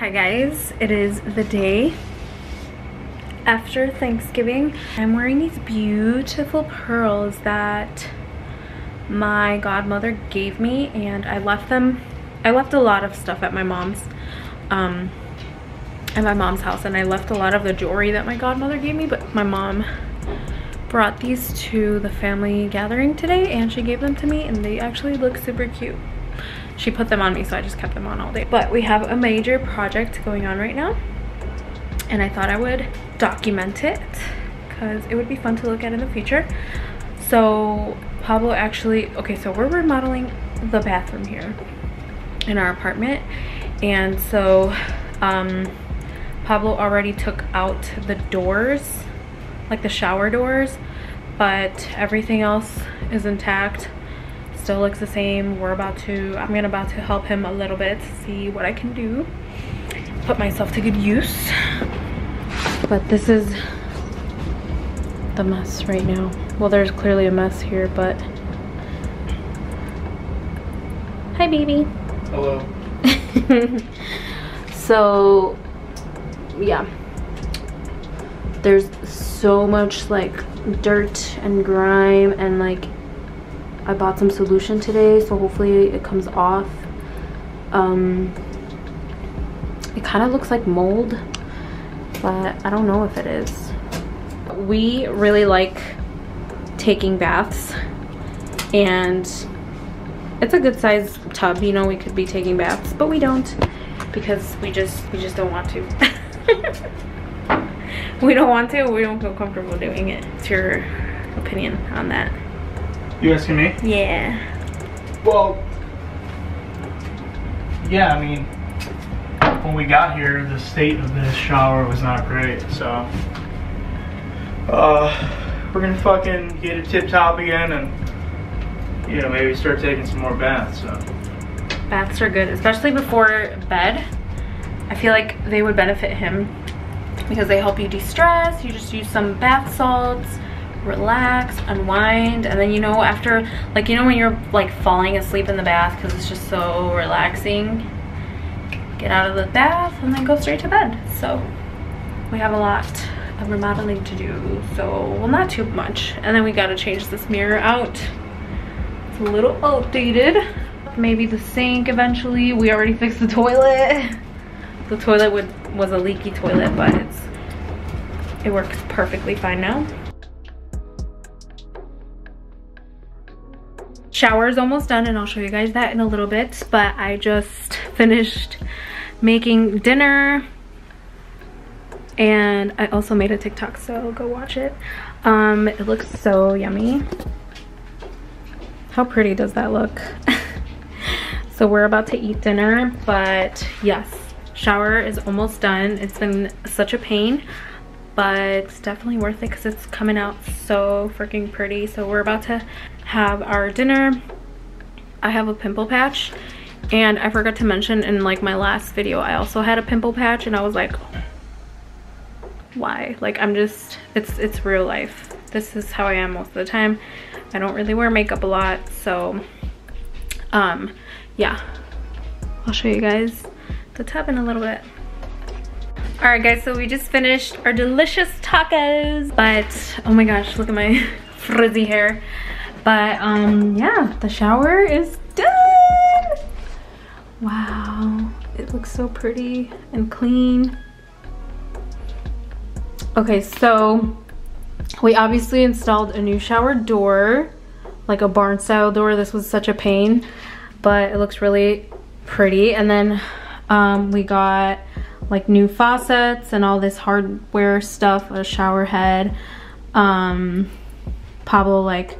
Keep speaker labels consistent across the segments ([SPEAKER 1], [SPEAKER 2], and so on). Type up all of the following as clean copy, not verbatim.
[SPEAKER 1] Hi guys, it is the day after Thanksgiving. I'm wearing these beautiful pearls that my godmother gave me, and I left a lot of stuff at my mom's house, and I left a lot of the jewelry that my godmother gave me, but my mom brought these to the family gathering today and she gave them to me, and they actually look super cute. She put them on me, so I just kept them on all day. But we have a major project going on right now, and I thought I would document it because it would be fun to look at in the future. So Pablo actually, okay, so we're remodeling the bathroom here in our apartment, and so Pablo already took out the doors, like the shower doors, but everything else is intact. Still looks the same. I'm about to help him a little bit to see what I can do, put myself to good use. But this is the mess right now. Well, there's clearly a mess here, but hi baby.
[SPEAKER 2] Hello.
[SPEAKER 1] So yeah, there's so much like dirt and grime, and like I bought some solution today, so hopefully it comes off. It kind of looks like mold, but I don't know if it is. We really like taking baths, and it's a good size tub, you know. We could be taking baths, but we don't, because we just don't want to. We don't want to. We don't feel comfortable doing it. What's your opinion on that?
[SPEAKER 2] You asking me?
[SPEAKER 1] Yeah.
[SPEAKER 2] Well, yeah, I mean, when we got here, the state of this shower was not great, so we're gonna fucking get it tip top again, and you know, maybe start taking some more baths. So
[SPEAKER 1] Baths are good, especially before bed. I feel like they would benefit him because they help you de-stress. You just use some bath salts, relax, unwind, and then, you know, after, like, you know, when you're like falling asleep in the bath because it's just so relaxing, get out of the bath and then go straight to bed. So we have a lot of remodeling to do, so, well, not too much. And then we got to change this mirror out. It's a little outdated. Maybe the sink eventually. We already fixed the toilet. The toilet was a leaky toilet, but it works perfectly fine now. Shower is almost done, and I'll show you guys that in a little bit, but I just finished making dinner, and I also made a TikTok, so go watch it. It looks so yummy. How pretty does that look? So we're about to eat dinner, but yes, shower is almost done. It's been such a pain, but it's definitely worth it because it's coming out so freaking pretty. So we're about to have our dinner. I have a pimple patch, and I forgot to mention in like my last video, I also had a pimple patch, and I was like, why? Like, I'm just, it's real life. This is how I am most of the time. I don't really wear makeup a lot, so yeah, I'll show you guys the tub in a little bit. All right guys, so we just finished our delicious tacos, but oh my gosh, look at my frizzy hair. But yeah, the shower is done. Wow, it looks so pretty and clean. Okay, so we obviously installed a new shower door, like a barn style door. This was such a pain, but it looks really pretty. And then we got like new faucets and all this hardware stuff, a shower head. Pablo like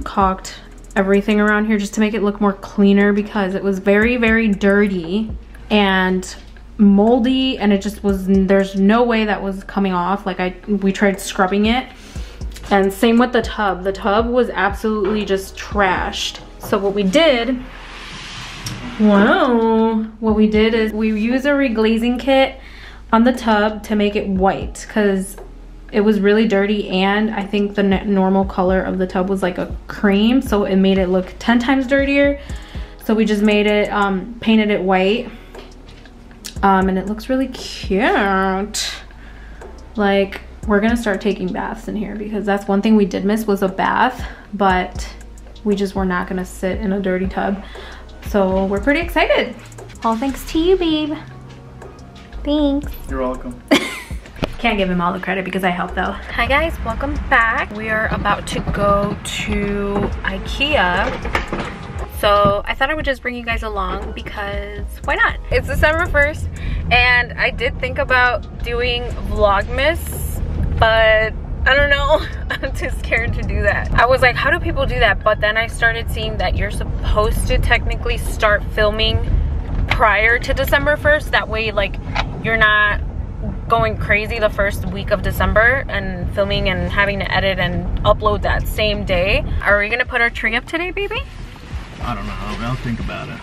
[SPEAKER 1] caulked everything around here just to make it look more cleaner, because it was very, very dirty and moldy, and it just was, there's no way that was coming off. Like we tried scrubbing it, and same with the tub. The tub was absolutely just trashed. So what we did, is we used a reglazing kit on the tub to make it white, because it was really dirty, and I think the normal color of the tub was like a cream, so it made it look 10 times dirtier. So we just made it, painted it white. And it looks really cute. Like, we're gonna start taking baths in here because that's one thing we did miss was a bath, but we just were not gonna sit in a dirty tub. So we're pretty excited. All thanks to you, babe. Thanks.
[SPEAKER 2] You're welcome.
[SPEAKER 1] Can't give him all the credit because I helped though. Hi guys, welcome back. We are about to go to Ikea. So I thought I would just bring you guys along because why not? It's December 1st and I did think about doing Vlogmas, but I don't know, I'm too scared to do that. I was like, how do people do that? But then I started seeing that you're supposed to technically start filming prior to December 1st. That way, like, you're not going crazy the first week of December and filming and having to edit and upload that same day. Are we gonna put our tree up today, baby?
[SPEAKER 2] I don't know, I'll think about it.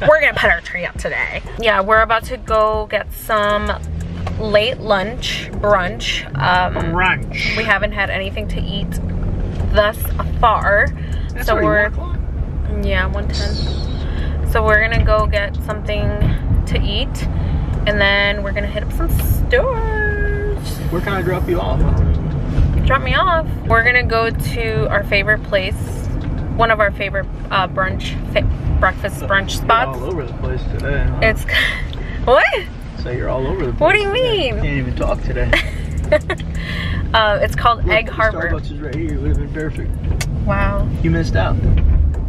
[SPEAKER 1] We're gonna put our tree up today. Yeah, we're about to go get some late lunch, brunch.
[SPEAKER 2] Brunch.
[SPEAKER 1] We haven't had anything to eat thus far.
[SPEAKER 2] That's
[SPEAKER 1] So we're,
[SPEAKER 2] 1 o'clock?
[SPEAKER 1] yeah, 1:10. So we're gonna go get something to eat and then we're gonna hit up some stores.
[SPEAKER 2] Where can I drop you off?
[SPEAKER 1] Drop me off. We're gonna go to our favorite place, one of our favorite breakfast brunch
[SPEAKER 2] You're
[SPEAKER 1] spots.
[SPEAKER 2] all over the place today, huh?
[SPEAKER 1] It's, what?
[SPEAKER 2] So you're all over the place.
[SPEAKER 1] What do you
[SPEAKER 2] today.
[SPEAKER 1] mean?
[SPEAKER 2] Can't even talk today.
[SPEAKER 1] It's called
[SPEAKER 2] Look,
[SPEAKER 1] Egg Harbor.
[SPEAKER 2] Starbucks is right here. It would have been perfect.
[SPEAKER 1] Wow.
[SPEAKER 2] You missed out.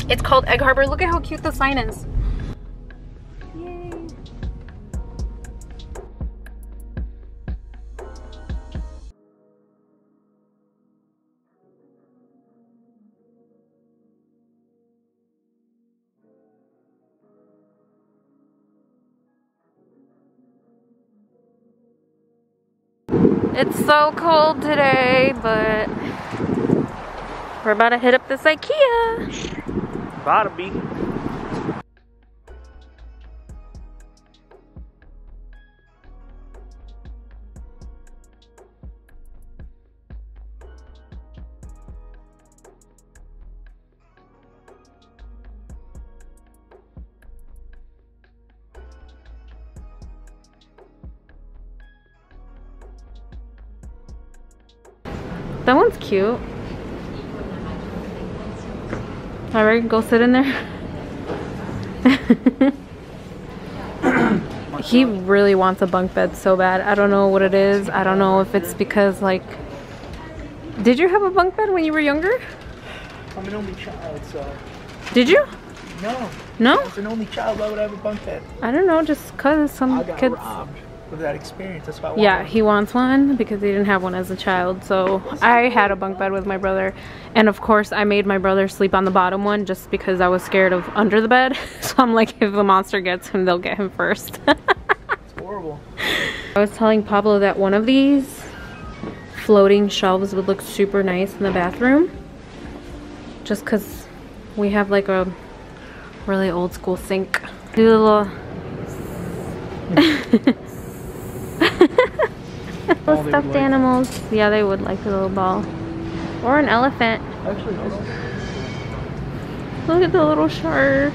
[SPEAKER 1] It's called Egg Harbor. Look at how cute the sign is. Yay. It's so cold today, but we're about to hit up this Ikea.
[SPEAKER 2] Gotta be.
[SPEAKER 1] That one's cute. Alright, go sit in there. He really wants a bunk bed so bad. I don't know what it is. I don't know if it's because, like, did you have a bunk bed when you were younger?
[SPEAKER 2] I'm an only child, so.
[SPEAKER 1] Did you?
[SPEAKER 2] No.
[SPEAKER 1] No?
[SPEAKER 2] As an only child, why would I have a bunk bed?
[SPEAKER 1] I don't know, just cause some
[SPEAKER 2] I got
[SPEAKER 1] kids.
[SPEAKER 2] robbed of that experience. That's why I
[SPEAKER 1] Yeah,
[SPEAKER 2] wanted
[SPEAKER 1] he wants one because he didn't have one as a child. So I had a bunk bed with my brother, and of course I made my brother sleep on the bottom one just because I was scared of under the bed. So I'm like, if the monster gets him, they'll get him first.
[SPEAKER 2] It's horrible.
[SPEAKER 1] I was telling Pablo that one of these floating shelves would look super nice in the bathroom, just because we have like a really old school sink. Do a little little stuffed animals. Yeah, they would like a little ball. Or an elephant.
[SPEAKER 2] Actually,
[SPEAKER 1] Look at the little shark.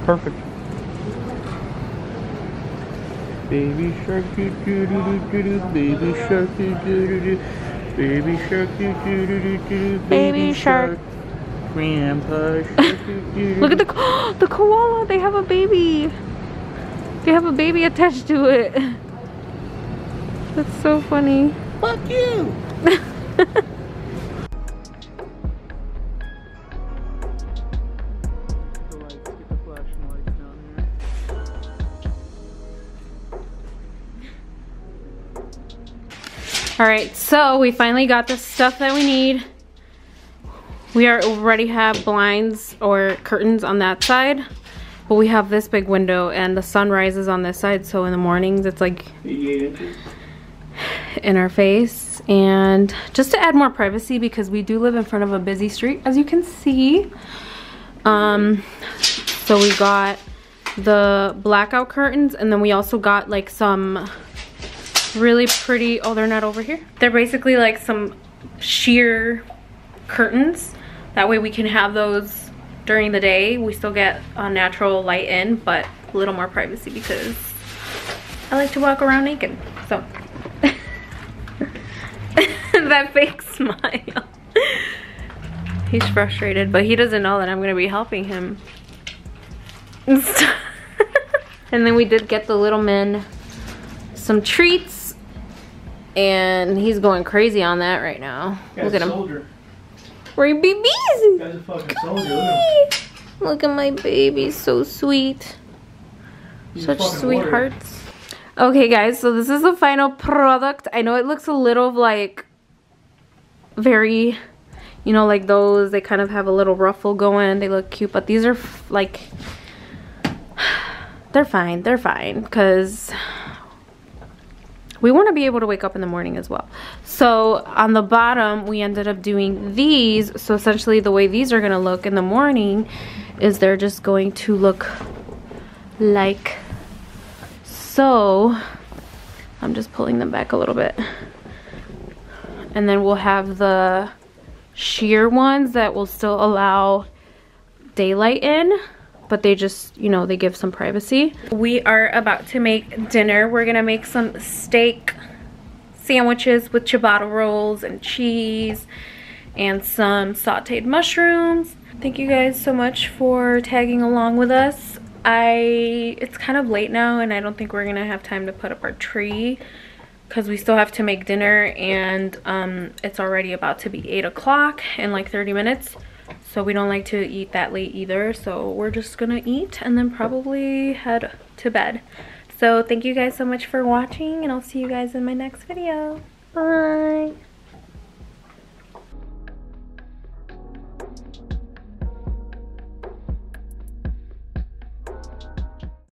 [SPEAKER 2] perfect. Baby shark doo doo doo doo doo, baby shark doo doo doo doo, baby shark doo doo doo doo doo,
[SPEAKER 1] Baby shark.
[SPEAKER 2] Grandpa shark doo doo doo.
[SPEAKER 1] Look at the koala. They have a baby. They have a baby attached to it. That's so funny.
[SPEAKER 2] Fuck you.
[SPEAKER 1] Alright, so we finally got the stuff that we need. We already have blinds or curtains on that side, but we have this big window and the sun rises on this side, so in the mornings it's like
[SPEAKER 2] 88 inches.
[SPEAKER 1] In our face. And just to add more privacy, because we do live in front of a busy street, as you can see. So we got the blackout curtains, and then we also got like some really pretty, oh, they're not over here. They're basically like some sheer curtains. That way we can have those during the day we still get a natural light in, but a little more privacy because I like to walk around naked. So that fake smile. He's frustrated, but he doesn't know that I'm gonna be helping him. And then we did get the little man some treats, and he's going crazy on that right now. Look at him.
[SPEAKER 2] Soldier.
[SPEAKER 1] Where you babies?
[SPEAKER 2] Guy's a fucking soldier.
[SPEAKER 1] Look at my baby, so sweet. Such sweethearts. Okay guys, so this is the final product. I know it looks a little like very, you know, like those, they kind of have a little ruffle going, they look cute, but these are like, they're fine because we want to be able to wake up in the morning as well. So on the bottom we ended up doing these. So essentially the way these are going to look in the morning is they're just going to look like so. I'm just pulling them back a little bit, and then we'll have the sheer ones that will still allow daylight in, but they just, you know, they give some privacy. We are about to make dinner. We're gonna make some steak sandwiches with ciabatta rolls and cheese and some sauteed mushrooms. Thank you guys so much for tagging along with us. It's kind of late now, and I don't think we're gonna have time to put up our tree because we still have to make dinner, and it's already about to be 8 o'clock in like 30 minutes. So we don't like to eat that late either. So we're just gonna eat and then probably head to bed. So thank you guys so much for watching, and I'll see you guys in my next video. Bye.